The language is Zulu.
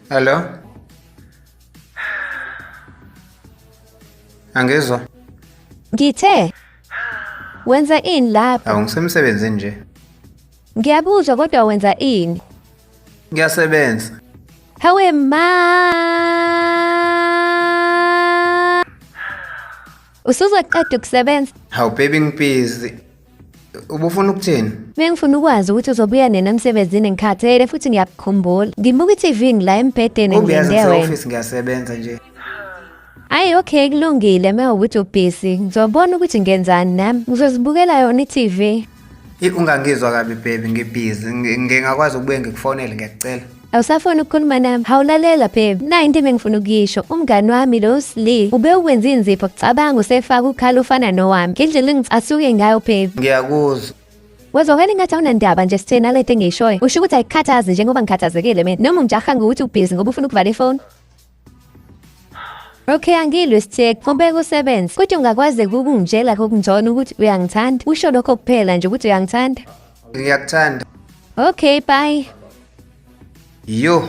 Hello? Angizwa. Ngithe wenza ini lapho? Ngisemsebenzini nje. Ngiyabuzwa kodwa wenza ini? Ngiyasebenza. Hawe ma. Usuzaqeda ukusebenza? Hawu baby ngibhizi. Ubufuna ukuthini? Bengifuna ukwazi ukuthi uzobuya nina emsebenzini ngikhathele futhi ngiyakukhumbula. Ngibuka i-TV ngila embhedeni Ubuyazi ngilinde wena. office ngiyasebenza nje. Ayi okay kulungile mawukuthi ubusy. Ngizobona ukuthi ngenzani nami. Ngizozibukela yona i-TV. Ungangizwa kabi baby ngibhizi. Ngingakwazi ukubuye ngikufonele ngiyacela. Awusafuna ukukhuluma nami? Hawulalela babe. Nayi into engifuna ukuyisho. Umngani wami lo Sli ube ukwenza inzipho kucabanga usefaka ukhala ufana nowami. Ngendlela asuke ngayo babe. Ngiyakuzwa. Wazovela ngathi awunandaba nje sithena lento engiyishoyo. Usho ukuthi ayikhathazi njengoba ngikhathazekile mina. Noma ungijaha ngokuthi ubusy ngoba ufuna ukuvala ifoni. Okay angilwe sithek. Ngobeka usebenze. Kodwa ungakwazi ukungitshela kokungcono ukuthi uyangithanda. Usho lokho kuphela nje ukuthi uyangithanda. Ngiyakuthanda. Okay bye. Yo.